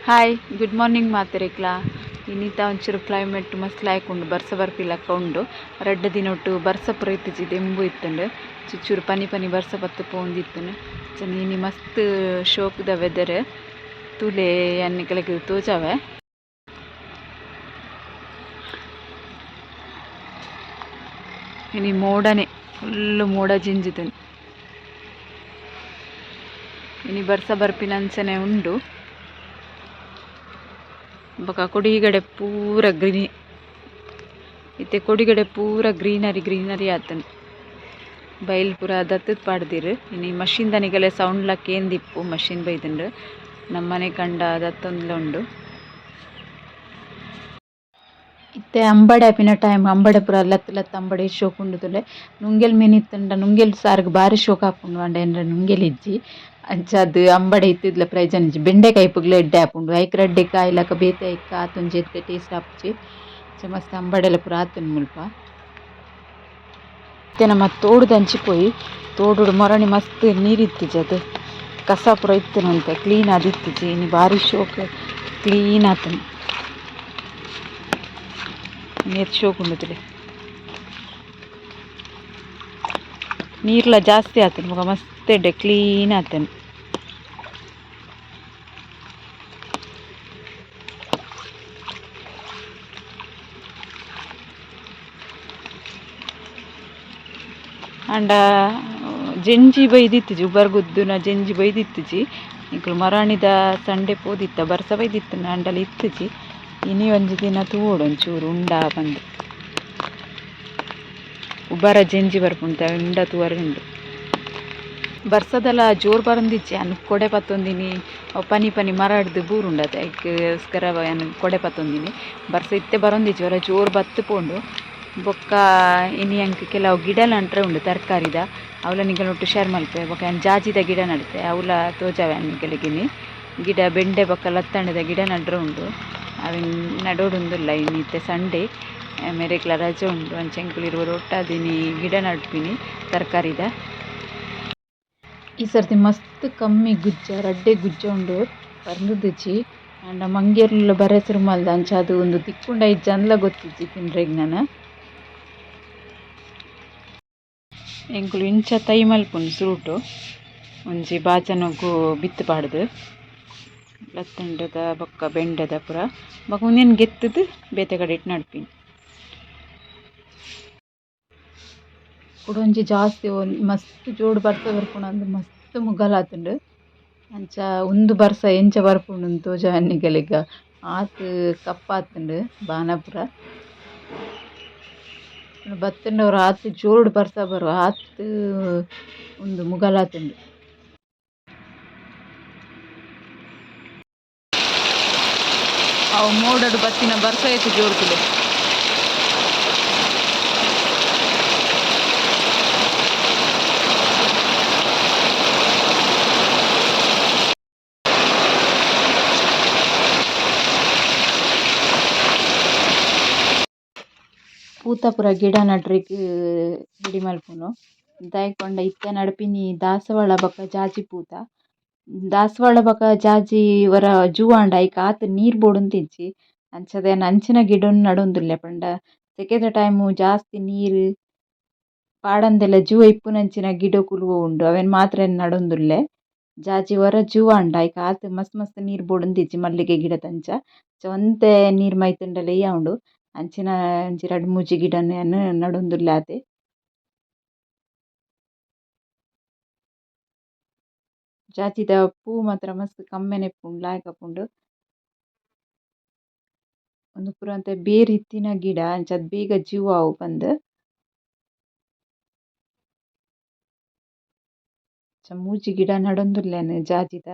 Hi good morning ಮಾತೆರೆಕ್ಲ ಇನ್ನೀತ ಒಂಚೂರು climate ಮಸ್ತ್ ಲಾಯ್ಕ್ ಬರ್ಸ ಬರ್ಪಿಲಕ್ಕ ಉಂಡು ರಡ್ಡ್ ದಿನ ಒಟ್ಟು ಬರ್ಸ ಪೂರ ಇತ್ತಿಜಿ ದೆಂಬು ಇತ್ತುಂಡು ಚೂರು ಪನಿ ಪನಿ ಬರ್ಸ ಪತ್ತು ಪೋಂದಿತ್ತುಂಡು ನೀನಿ ಮಸ್ತ್ ಶೋಕುದ ವೆದರ್ ತೂಲೆ ಅನ್ನಿಕಲೆಗ್ ತೋಜಾವೆ ಇನಿ ಮೋಡನೆ ಫುಲ್ಲು ಮೋಡ ಜಿಂಜಿತುಂಡು ಇನಿ ಬರ್ಸ ಬರ್ಪಿನಂಚನೆ ಉಂಡು ಬೊಕ ಕೊಡಿಗಡೆ ಪೂರ ಇತ್ತೆ ಕೊಡಿಗಡೆ ಪೂರ ಗ್ರೀನರಿ ಆತುಂಡು ಬೈಲ್ ಪೂರ ದತ್ತದ ಪಾಡ್ದೀರ್ ಇನಿ ಮಷೀನ್ ದನಿಗೆಲೆ ಸೌಂಡ್ ಲಕ್ಕ ಏಂದಿಪ್ಪು ಮಷೀನ್ ಬೈದುಂಡು ನಮ್ಮನೆ ಕಂಡ ದತ್ತೊಂದುಲ ಉಂಡು ಇತ್ತೆ ಅಂಬಡೆ ಆಪಿನ ಟೈಮ್ ಅಂಬಡೆ ಪೂರ ಲತ್ ಅಂಬಡೆ ಶೋಕ್ ಉಂಡುದುಲೆ ನುಂಗೆಲ್ ಮಿನಿತ್ತಂಡ ನುಂಗೆಲ್ ಸಾರ್ಗ್ ಬಾರಿ ಶೋಕ್ ಆಪುಂಡು ಆಂಡ ಎನ್ರೆ ನುಂಗೆಲ್ ಇಜ್ಜಿ ಅಂಚಾದ್ ಅಂಬಡೆ ಇತ್ತಿದ್ಲ ಪ್ರಯೋಜನ ಇಜ್ಜಿ ಬೆಂಡೆಕಾಯಿ ಇಪ್ಪುಗ್ಲ ಎಡ್ಡೆ ಆಪುಂಡು ಐಕ್ ರಡ್ಡೆ ಕಾಯಿ ಲಕ ಬೇತೆ ಐಕ್ ಆತೊಂಜಿ ಎತ್ತೆ ಟೇಸ್ಟ್ ಆಪುಜಿ ಮಸ್ತ್ ಅಂಬಡೆಲ ಪೂರ ಆತುಂಡು ಮುಲ್ಪ ಇತ್ತೆ ನಮ್ಮ ತೋಡು ದಂಚಿಪೋಯಿ ತೋಡುಡು ಮೊರಣಿ ಮಸ್ತ್ ನೀರಿತ್ತಿಜಿ ಅದು ಕಸ ಪೂರ ಇತ್ತುನಂತೆ ಕ್ಲೀನ್ ಆದಿತ್ತಿಜಿ ಇನಿ ಬಾರಿ ಶೋಕ್ ಕ್ಲೀನ್ ಆತುಂಡು ನೀರು ಶೋಕ್ ಉಂಡುದುಲೆ ನೀರ್ಲ ಜಾಸ್ತಿ ಆತುಂಡು ಬೊಕ ಮಸ್ತ್ ಎಡ್ಡೆ ಕ್ಲೀನ್ ಆತುಂಡು ಆಂಡ ಜೆಂಜಿ ಬೈದಿತ್ತಿಜಿ ಉಬರ್ ಗುದ್ದುನ ಜೆಂಜಿ ಬೈದಿತ್ತಿಜಿ ನಿಕುಲು ಮರಾಣಿದ ಸಂಡೆ ಪೋದಿತ್ತ ಬರ್ಸ ಬೈದಿತ್ತುಂಡು ಆಂಡಲ ಇತ್ತಿಜಿ ಇನಿ ಒಂಜಿ ದಿನ ತೂವೋಡು ಒಂಚೂರು ಉಂಡ ಪಂದ್ ಉಬರ ಜೆಂಜಿ ಬರ್ಪುಂಡು ಉಂಡ ತೂವರೆ ಉಂಡು ಬರ್ಸದಲ ಜೋರು ಬರೊಂದಿಜ್ಜಿ ಅನ್ ಕೊಡೆ ಪತ್ತೊಂದಿನಿ ಪನಿ ಪನಿ ಮರಾಡ್ದು ಬೂರುಂಡತ ಐಕ್ ಸ್ಕರ ಕೊಡೆ ಪತ್ತೊಂದಿನಿ ಬರ್ಸ ಇತ್ತೆ ಬರೊಂದಿಜ್ಜಿ ವರ ಜೋರು ಬತ್ತು ಪೋಂಡು ಬೊಕ್ಕ ಇನಿ ಅಂಕ್ ಕೆಲವು ಗಿಡಲ ಅಂಟ್ರೆ ಉಂಡು ತರಕಾರಿದ ಅವಲ ನಿಕಲ್ನ ಒಟ್ಟು ಶೇರ್ ಮಲ್ಪೆ ಬೊಕ ಜಾಜಿದ ಗಿಡ ನಡ್ತೆ ಅವಲ ತೋಜಾವೆ ನಿಕಲ್ಗಿನಿ ಗಿಡ ಬೆಂಡೆ ಬೊಕ್ಕ ಲತ್ತಂಡದ ಗಿಡ ನಡ್ರೆ ಉಂಡು ಅವಿನ್ ನಡೋಡುಂದುಲ್ಲ ಇನ್ನಿತ್ತೆ ಸಂಡೆ ಮೇರೆಗ್ಲ ರಜೆ ಉಂಡು ಅಂಚೆಂಕುಲು ಒಟ್ಟಾದಿನಿ ಗಿಡ ನಡ್ಪಿನಿ ತರಕಾರಿದ ಈ ಸರ್ತಿ ಮಸ್ತ್ ಕಮ್ಮಿ ಗುಜ್ಜ ರಡ್ಡೆ ಗುಜ್ಜ ಉಂಡು ಬರ್ಂದುದಿಜ್ಜಿ ಆಂಡ ಮಂಗೇರ್ಲ ಬರೆಸರು ಮಲ್ದ ಅಂಚ ಅದು ಒಂದು ತಿಕ್ಕುಂಡ ಇಜ್ಜ ಅಂದ್ಲ ಗೊತ್ತಿಜ್ಜಿ ತಿನ್ರೆಗ್ ನಾನು ಎಂಕುಲು ಇಂಚ ತೈ ಮಲ್ಪುಂಡು ಫ್ರೂಟು ಒಂಜಿ ಬಾಜನಗು ಬಿತ್ತು ಪಾಡ್ದು ಲತ್ತಂಡದ ಬೊಕ್ಕ ಬೆಂಡದ ಪೂರ ಬೊಕ ಉಂದೆನ್ ಗೆತ್ತುದು ಬೇತೆ ಕಡೆ ಇಟ್ಟು ನಡ್ಪಿನಿ ಕುಡೊಂಜಿ ಜಾಸ್ತಿ ಮಸ್ತ್ ಜೋಡು ಬರ್ಸ ಬರ್ಪುಂಡು ಅಂದ್ ಮಸ್ತ್ ಮುಗ್ಗಲಾತುಂಡು ಅಂಚ ಉಂದು ಬರ್ಸ ಎಂಚ ಬರ್ಪುಂಡು ತೋಜಾ ಅನ್ನಿಗಲಿಗ ಆತ್ ಕಪ್ಪಾತುಂಡು ಬಾನ ಪೂರ ಬತ್ತುಂಡವರು ಆತ್ ಜೋಡು ಬರ್ಸ ಬರುವ ಆತ್ ಉಂದು ಮುಗಲಾತುಂಡು ಅವು ಮೋಡಡು ಬತ್ತಿನ ಬರ್ಸ ಐತಿ ಜೋರುತುಲೆ ಪೂತ ಪೂರ ಗಿಡ ನಡ್ರೆಗ್ ರೆಡಿ ಮಲ್ಪುನು ದಾಯೆಕೊಂಡ ಇತ್ತೆ ನಡುಪಿನಿ ದಾಸವಾಳ ಬೊಕ ಜಾಜಿ ಪೂತ ದಾಸವಾಳ ಬೊಕ ಜಾಜಿ ವರ ಜೂವಾಂಡ ಐಕ್ ಆತ್ ನೀರ್ ಬೋಡುಂತಿಜ್ಜಿ ಅಂಚದ ಅಂಚಿನ ಗಿಡನ್ ನಡೊಂದುಲ್ಲೆ ಪಂಡ ಸೆಕೆದ ಟೈಮು ಜಾಸ್ತಿ ನೀರ್ ಪಾಡಂದೆಲ ಜೂ ಇಪ್ಪುನಂಚಿನ ಗಿಡಕುಲು ಉಂಡು ಅವೆನ್ ಮಾತ್ರ ನಡೊಂದುಲ್ಲೆ ಜಾಜಿ ವರ ಜೂವಾಂಡ ಐಕ್ ಆತ್ ಮಸ್ತ್ ಮಸ್ತ್ ನೀರ್ ಬೋಡುಂತಿಜ್ಜಿ ಮಲ್ಲಿಗೆ ಗಿಡದಂಚ ಒಂತೆ ನೀರ್ ಮೈತುಂಡಲ ಇಯ್ಯ ಉಂಡು ಅಂಚಿನ ಒಂಜಿ ರಡ್ಡ್ ಮೂಜಿ ಗಿಡನ್ ನಡೊಂದುಲ್ಲೆ ಆತೆ ಜಾಜಿದ ಪೂ ಮಾತ್ರ ಮಸ್ತ್ ಕಮ್ಮೆನೆ ಇಪ್ಪುಂಡು ಲಾಯ್ಕ್ ಆಪುಂಡು ಉಂದು ಪೂರತೆ ಬೇರ್ ಇತ್ತಿನ ಗಿಡ ಅಂಚಾದ್ ಬೇಗ ಜೀವ ಆವು ಪಂದ್ ಮೂಜಿ ಗಿಡ ನಡೊಂದುಲ್ಲೆನ್ ಜಾಜಿದ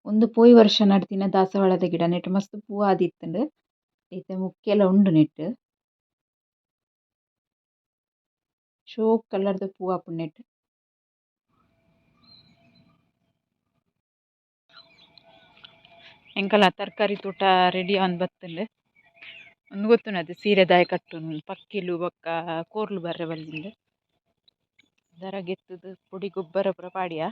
ಒಂದು ಪೋಯಿ ವರ್ಷ ನಡ್ದಿನ ದಾಸವಾಳದ ಗಿಡ ನೆಟ್ ಮಸ್ತ್ ಪೂ ಆದಿತ್ತುಂಡು ಐತೆ ಮುಕ್ಕೆಲ ಉಂಡು ನೆಟ್ ಶೋಕ್ ಕಲರ್ದ ಪೂ ಆಪುಂಡು ನೆಟ್ ಎಂಕಲ ತರಕಾರಿ ತೋಟ ರೆಡಿ ಆನ್ ಬತ್ತುಂಡು ಒಂದು ಗೊತ್ತುಂಡು ಸೀರೆ ದಾಯ ಕಟ್ಟುನು ಪಕ್ಕಿಲು ಬೊಕ್ಕ ಕೋರ್ಲು ಬರ್ರೆ ಬಲ್ಲಿಂದು ದರ ಗೆತ್ತುದು ಪೊಡಿ ಗೊಬ್ಬರ ಪೂರ ಪಾಡ್ಯ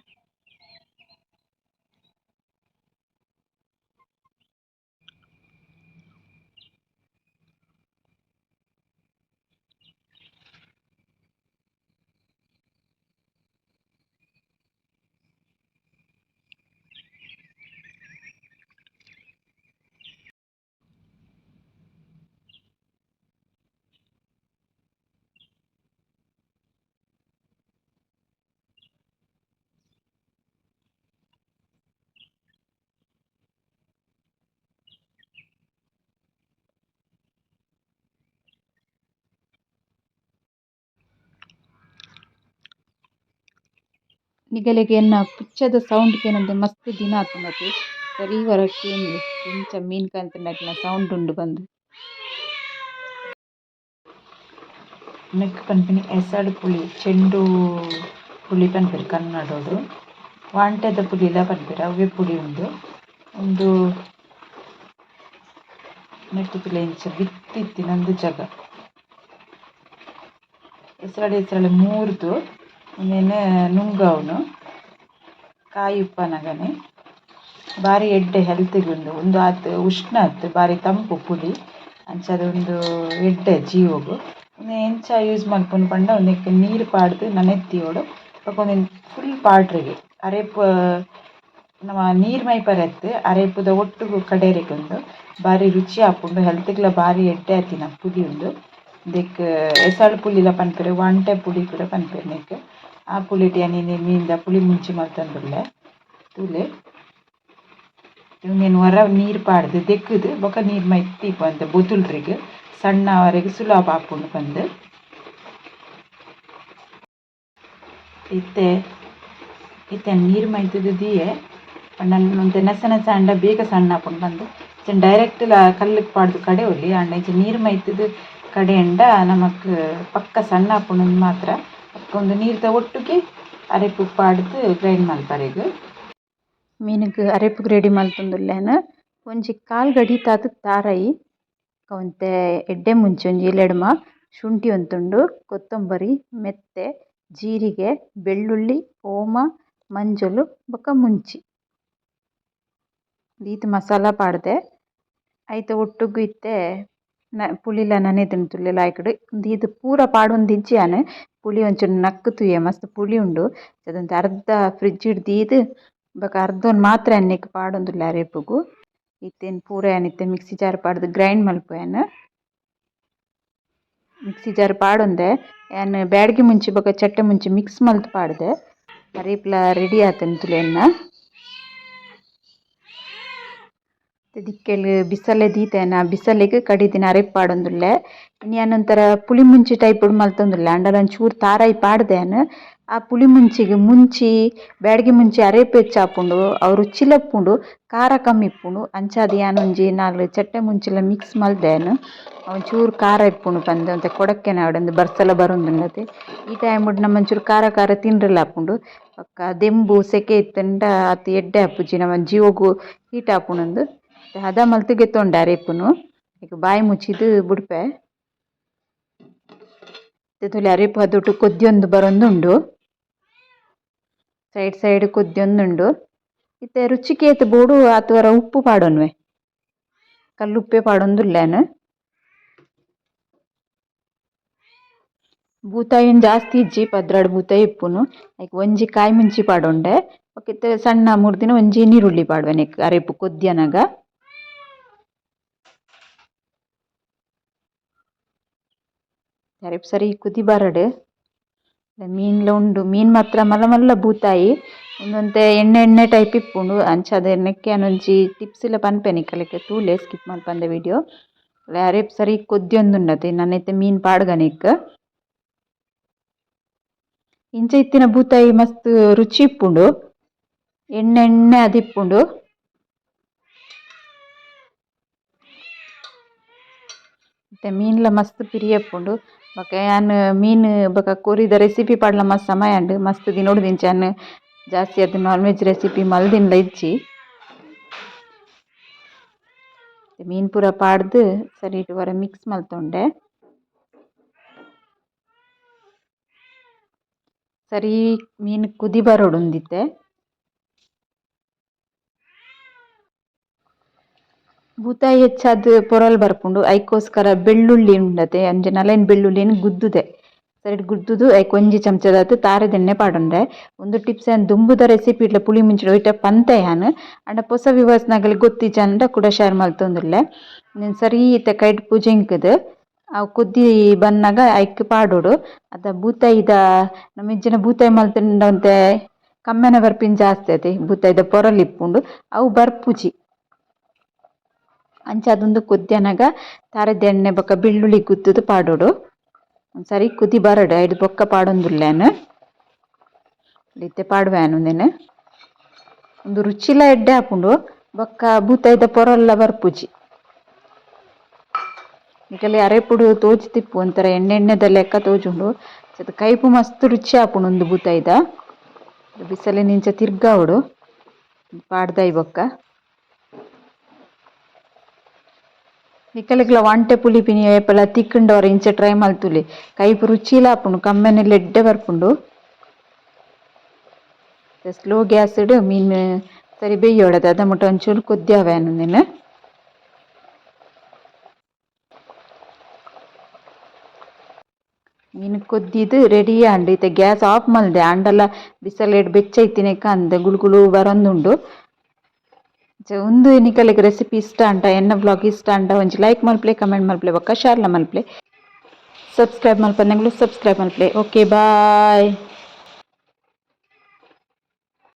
ನಿಗಲಿಗೆ ಎನ್ನ ಪುಚ್ಚದ ಸೌಂಡ್ಗೆ ಏನಂದ್ರೆ ಮಸ್ತ್ ದಿನ ಆತುಂಡತೆ ಸರಿ ವರಕ್ಕೆ ಏನಿಲ್ಲ ಇಂಚ ಮೀನು ಕಾಂತಂಡಕ್ಲ ಸೌಂಡ್ ಉಂಡು ಬಂದು ನೆಕ್ ಪನ್ಪಿನಿ ಎಸಳು ಪುಳಿ ಚೆಂಡು ಪುಳಿ ಪನ್ಪೆರ್ ಕನ್ನಡೋಡು ವಾಂಟೆದ ಪುಳಿಲ ಪನ್ಪೆರ್ ಅವೇ ಪುಳಿ ಉಂಡು ಒಂದು ನೆಟ್ಟಿನ ಇಂಚ ಬಿತ್ತಿತ್ತಿನೊಂದು ಜಗ ಹೆಸರಡೆ ಮೂರ್ದು ಇನ್ನೇನು ನುಂಗವನು ಕಾಯಿ ಉಪ್ಪನಗನೆ ಬಾರಿ ಎಡ್ಡೆ ಹೆಲ್ತಿಗೆ ಒಂದು ಆತು ಉಷ್ಣ ಆತು ಬಾರಿ ತಂಪು ಪುಳಿ ಅಂಚದೊಂದು ಎಡ್ಡೆ ಜೀವಗು ಎಂಚ ಯೂಸ್ ಮಲ್ಪುನು ಪಂಡ ಒಂದಕ್ಕೆ ನೀರು ಪಾಡ್ದು ನನೆತ್ತಿಯೋಡು ಒಂದು ಫುಲ್ ಪಾಡ್ರೆಗೆ ಅರೆಪು ನಮ್ಮ ನೀರು ಮೈಪರೆತ್ತು ಅರೆಪುದ ಒಟ್ಟು ಕಡೇರೆಗೊಂಡು ಬಾರಿ ರುಚಿ ಆಪುಂಡು ಹೆಲ್ತ್ಗ್ಲ ಬಾರಿ ಎಡ್ಡೆ ಆತಿನ ಪುಡಿ ಉಂಡು ದೆಕ್ ಎಸಳು ಪುಳಿಲ ಪನ್ಪೆರ್ ವಾಂಟೆ ಪುಡಿ ಪೂರ ಪನ್ಪೆರ್ ನೆಕ್ ಆ ಪುಳಿಟ್ ಯಾನಿ ಮೀನ್ದ ಪುಳಿ ಮುಂಚಿ ಮಲ್ತೊಂದುಲ್ಲೆ ತೂಲೆ ಇವನೇನು ಹೊರ ನೀರು ಪಾಡ್ದು ದೆಕ್ಕದು ಬೊಕ ನೀರು ಮೈತಿ ಪಂದ್ ಬೊತುಲ್ರಿಗೆ ಸಣ್ಣವರೆಗೆ ಸುಲಭ ಆಪುಂಡು ಪಂದ್ ಇತ್ತೆ ನೀರು ಮೈತದು ದಿಯೆ ಪಂಡ ನೆಸ ನೆಸ ಅಂಡ ಬೇಗ ಸಣ್ಣ ಆಪುಂಡು ಪಂದ್ ಡೈರೆಕ್ಟ್ ಕಲ್ಲಿಗೆ ಪಾಡ್ದು ಕಡೆ ಒಲಿ ಅಂಡ ಇಂಚ ನೀರು ಮೈತದು ಕಡೆ ಅಂಡ ನಮಕ್ ಪಕ್ಕ ಸಣ್ಣ ಆಪುಂಡು ಮಾತ್ರ ಒಂದು ನೀರ್ದ ಒಟ್ಟಿಗೆ ಅರೆಪು ಪಾಡ್ದು ಗ್ರೈಂಡ್ ಮಲ್ಪರೆಗ್ ಮೀನುಗ್ ಅರೆಪುಗ್ ರೆಡಿ ಮಲ್ತೊಂದುಲ್ಲೆನ್ ಒಂಜಿ ಕಾಲ್ ಗಡಿತಾದ್ ತಾರೈ ಅವಂತೆ ಎಡ್ಡೆ ಮುಂಚಿ ಒಂಜಿ ಎಲೆಡ್ಮ ಶುಂಠಿ ಒಂತುಂಡು ಕೊತ್ತಂಬರಿ ಮೆತ್ತೆ ಜೀರಿಗೆ ಬೆಳ್ಳುಳ್ಳಿ ಓಮ ಮಂಜೊಲು ಬೊಕ ಮುಂಚಿ ದೀತ್ ಮಸಾಲ ಪಾಡ್ದೆ ಐತ ಒಟ್ಟುಗು ಇತ್ತೆ ಪುಳಿಲ ನನೆದುಂಡು ತುಲ್ಲೆ ಲಾಯ್ಕುಡು ದೀತ್ ಪೂರ ಪಾಡೊಂದಿಜ್ಜಿಯಾನ್ ಪುಳಿ ಒಂಚೂರು ನಕ್ಕು ತೂಯೆ ಮಸ್ತ್ ಪುಳಿ ಉಂಡು ಅದಂತೆ ಅರ್ಧ ಫ್ರಿಡ್ಜ್ ದೀದ್ ಬೊಕ ಅರ್ಧೊನ್ ಮಾತ್ರ ಎಣ್ಣೆಗ್ ಪಾಡೊಂದುಲ್ಲೆ ಅರೆಪುಗು ಇತ್ತೆನ್ ಪೂರ ಏನಿತ್ತೆ ಮಿಕ್ಸಿ ಜಾರ್ ಪಾಡ್ದು ಗ್ರೈಂಡ್ ಮಲ್ಪುವೆನ್ ಮಿಕ್ಸಿ ಜಾರ್ ಪಾಡೊಂದೆ ಏನ್ ಬ್ಯಾಡ್ಗಿ ಮುಂಚಿ ಬೊಕ ಚಟ್ಟೆ ಮುಂಚಿ ಮಿಕ್ಸ್ ಮಲ್ತ್ ಪಾಡ್ದೆ ಅರೆಪ್ಲ ರೆಡಿ ಆತುಂಡು ತುಲೆನ್ನ ದಿಕ್ಕೆಲ್ ಬಿಸಲೆ ದೀತೆನ ಬಿಸಲೆಗ್ ಕಡಿದಿನ ಅರೆಪ್ ಪಾಡೊಂದುಲ್ಲೆ ಇನ್ನು ಯಾನೊಂಥರ ಪುಳಿ ಮುಂಚಿ ಟೈಪ್ ಮಲ್ತೊಂದುಲ್ಲೆ ಅಂಡಲ ಒಂಚೂರು ತಾರಾಯಿ ಪಾಡ್ದೇನ್ ಆ ಪುಳಿ ಮುಂಚಿಗ್ ಮುಂಚಿ ಬ್ಯಾಡ್ಗಿ ಮುಂಚಿ ಅರೆಪ್ ಹೆಚ್ಚಾಪುಂಡು ಅವು ರುಚಿಲಪ್ಪುಂಡು ಖಾರ ಕಮ್ಮಿ ಇಪ್ಪುಂಡು ಅಂಚಾದ್ ಯಾನೊಂಜಿ ನಾಲ್ ಚಟ್ಟೆ ಮುಂಚಿಲ ಮಿಕ್ಸ್ ಮಲ್ದೇನ್ ಒಂಚೂರು ಖಾರ ಇಪ್ಪುಂಡು ಪಂದ್ ಒಂತೆ ಕೊಡಕ್ಕೆನೆ ಆವಡ್ ಬರ್ಸಲ ಬರೊಂದುಂಡತೆ ಈ ಟೈಮುಡ್ ನಮ ಒಂಚೂರು ಖಾರ ಖಾರ ತಿನ್ರೆಲ ಆಪುಂಡು ಪಕ್ಕ ದೆಂಬು ಸೆಕೆ ಇತ್ತಂಡ ಅತ್ ಎಡ್ಡೆ ಆಪುಜಿ ನಮ ಜೀವಗು ಹೀಟ್ ಆಪುಂಡು ಹದ ಮಲ್ತ್ ಗೆತ್ತೊಂಡೆ ಅರೆಪುನು ಈಗ ಬಾಯಿ ಮುಚ್ಚಿದ್ ಬುಡ್ಪೆ ತುಲೆ ಅರೆಪು ಅದೊಟ್ಟು ಕೊದ್ಯೊಂದು ಬರೊಂದುಂಡು ಸೈಡ್ ಕೊದ್ಯೊಂದುಂಡು ಇತ್ತೆ ರುಚಿಕೇತ್ ಬೋಡು ಆತುವರ ಉಪ್ಪು ಪಾಡೊನ್ವೆ ಕಲ್ಲುಪ್ಪೆ ಪಾಡೊಂದುಲ್ಲೆನ್ ಬೂತಾಯಿನ್ ಜಾಸ್ತಿ ಇಜ್ಜಿ ಪದ್ರಾಡ್ ಬೂತಾಯಿ ಇಪ್ಪುನು ಐಕ್ ಒಂಜಿ ಕಾಯಿ ಮುಂಚಿ ಪಾಡೊಂಡೆ ಒಕ್ಕಿತ್ತೆ ಸಣ್ಣ ಮುರ್ದಿನ ಒಂಜಿ ನೀರುಳ್ಳಿ ಪಾಡ್ವೆ ನೆಕ್ ಅರೆಪು ಕೊದ್ಯನಗ ಅರೆಪ್ ಸರಿ ಕುದಿ ಬರಡ್ ಮೀನ್ಲ ಉಂಡು ಮೀನ್ ಮಾತ್ರ ಮಲ್ಲ ಮಲ್ಲ ಬೂತಾಯಿ ಒಂದೊಂತೆ ಎಣ್ಣೆ ಟೈಪ್ ಇಪ್ಪುಂಡು ಅಂಚಾದ್ ನೆಕ್ಕೆ ಒಂಜಿ ಟಿಪ್ಸ್ ಲ ಪನ್ಪೆನೆ ಇಕ್ಕಲೆಕ್ಕ ತೂಲೆ ಸ್ಕಿಪ್ ಮಲ್ಪಂದೆ ವಿಡಿಯೋ ಅರೆಪ್ ಸರಿ ಕೊದ್ಯೊಂದುಂಡತೆ ನನ್ನೈತೆ ಮೀನ್ ಪಾಡ್ಗನಿಕ್ ಇಂಚ ಇತ್ತಿನ ಬೂತಾಯಿ ಮಸ್ತ್ ರುಚಿ ಇಪ್ಪುಂಡು ಎಣ್ಣೆ ಅದಿಪ್ಪುಂಡು ಮತ್ತೆ ಮೀನ್ಲ ಮಸ್ತ್ ಪಿರಿಯಪ್ಪುಂಡು ಬೊಕ ಯಾನ್ ಮೀನ್ ಬೊಕ ಕೊರಿದ ರೆಸಿಪಿ ಪಾಡ್ಲ ಮಸ್ತ್ ಸಮಯ ಉಂಡು ಮಸ್ತ್ ದಿನೊಡು ದಿಂಚಾನ್ ಜಾಸ್ತಿ ಅದು ನಾನ್ ವೆಜ್ ರೆಸಿಪಿ ಮಲ್ದಿನ್ಲ ಇಜ್ಜಿ ಮೀನ್ ಪೂರ ಪಾಡ್ದು ಸರಿಟ್ ವರ ಮಿಕ್ಸ್ ಮಲ್ತೊಂಡೆ ಸರಿ ಮೀನ್ ಕುದಿ ಬರೋಡು ಉಂದಿತ್ತೆ ಬೂತಾಯಿ ಹೆಚ್ಚಾದ್ ಪೊರಲ್ ಬರ್ಪುಂಡು ಐಕೋಸ್ಕರ ಬೆಳ್ಳುಳ್ಳಿ ಉಂಡತೆ ಅಂಚ ನಲೆನ್ ಬೆಳ್ಳುಳ್ಳಿನ್ ಗುದ್ದುದೆ ಸೈಡ್ ಗುದ್ದುದು ಐಕ್ ಒಂಜಿ ಚಮಚದಾದ್ ತಾರೆದೆಣ್ಣೆ ಪಾಡೊಂಡೆ ಒಂದು ಟಿಪ್ಸ್ ಏನ್ ದುಂಬುದ ರೆಸಿಪಿ ಇಟ್ಲ ಪುಳಿ ಮುಂಚಿಡ ಒಯ್ಟ ಪಂತೆ ಯಾನ್ ಅಂಡ ಪೊಸ ವಿವರ್ಸ್ ನಗಲ್ ಗೊತ್ತಿಜ್ಜಂಡ ಕೂಡ ಶೇರ್ ಮಲ್ತೊಂದುಲ್ಲೆ ಸರಿ ಇತ್ತೆ ಕೈಟ್ ಪುಜೆಂಕುದು ಅವು ಕುದ್ದಿ ಬನ್ನಗ ಐಕ್ ಪಾಡೋಡು ಅದ ಬೂತಾಯಿದ ನಮಿಜ್ಜಿನ ಬೂತಾಯಿ ಮಲ್ತುಂಡ ಒಂತೆ ಕಮ್ಮೆನ ಬರ್ಪಿನ್ ಜಾಸ್ತಿ ಆತೆ ಬೂತಾಯಿದ ಪೊರಲ್ ಇಪ್ಪುಂಡು ಅವು ಬರ್ಪುಜಿ ಅಂಚ ಅದೊಂದು ಕೊದ್ಯನಗ ತಾರೆದ ಎಣ್ಣೆ ಬೊಕ ಬೆಳ್ಳುಳ್ಳಿ ಗುದ್ದುದು ಪಾಡೋಡು ಸರಿ ಕುದಿ ಬರಡ್ ಐಡ್ ಬೊಕ್ಕ ಪಾಡೊಂದುಲ್ಲೆನ್ ಇತ್ತೆ ಪಾಡ್ವ್ಯಾನು ನೆನೆ ಒಂದು ರುಚಿಲ ಎಡ್ಡೆ ಹಾಪುಂಡು ಬೊಕ್ಕ ಬೂತೈದ ಪೊರಲ್ಲ ಬರ್ಪುಜಿ ಈಗಲ್ಲಿ ಅರೆಪುಡು ತೋಜಿ ತಿಪ್ಪು ಒಂಥರ ಎಣ್ಣೆದ ಲೆಕ್ಕ ತೋಜುಂಡು ಕೈಪು ಮಸ್ತ್ ರುಚಿ ಆಪುಂಡು ಒಂದು ಬೂತೈದ ಬಿಸಲೆ ನಿಂಚ ತಿರ್ಗಾವುಡು ಪಾಡ್ದಾಯಿ ಬೊಕ್ಕ ನಿಕಲಿಗ್ಲ ವಾಂಟೆ ಪುಲಿಪಿನಿ ಏಪಲ ತಿಕ್ಕಂಡವ್ರ ಇಂಚ ಟ್ರೈ ಮಲ್ತುಲಿ ಕೈಪು ರುಚಿಲ ಆಪುಂಡು ಕಮ್ಮೆನೆಲ್ಲ ಎಡ್ಡೆ ಬರ್ಪುಂಡು ಸ್ಲೋ ಗ್ಯಾಸ್ ಇಡು ಮೀನು ಸರಿ ಬೇಯೋಡದು ಅದ ಮುಟ್ಟ ಒಂಚೂರು ಕೊದ್ದಿಯಾವ್ಯಾನು ನೀನು ಮೀನು ಕೊದ್ದಿದ್ದು ರೆಡಿ ಆಂಡು ಇತ್ತೆ ಗ್ಯಾಸ್ ಆಫ್ ಮಲ್ದೆ ಆಂಡಲ ಬಿಸಲ್ ಎಡ್ ಬೆಚ್ಚೈತಿನೇಕ ಅಂದ ಗುಳುಗುಳು ಬರೊಂದುಂಡು ಒಂದು ನಿಕಲಿಗೆ ರೆಸಿಪಿ ಇಷ್ಟ ಅಂಟ ಎನ್ನ ಬ್ಲಾಗ್ ಇಷ್ಟ ಅಂಟ ಒಂಜಿ ಲೈಕ್ ಮಲ್ಪ್ಲೆ ಕಮೆಂಟ್ ಮಲ್ಪ್ಲೆ ಬೊಕ್ಕ ಶೇರ್ಲ ಮಲ್ಪ್ಲೆ ಸಬ್ಸ್ಕ್ರೈಬ್ ಮಲ್ಪಂದಂಗ್ಲು ಸಬ್ಸ್ಕ್ರೈಬ್ ಮಲ್ಪ್ಲೆ ಓಕೆ ಬಾಯ್.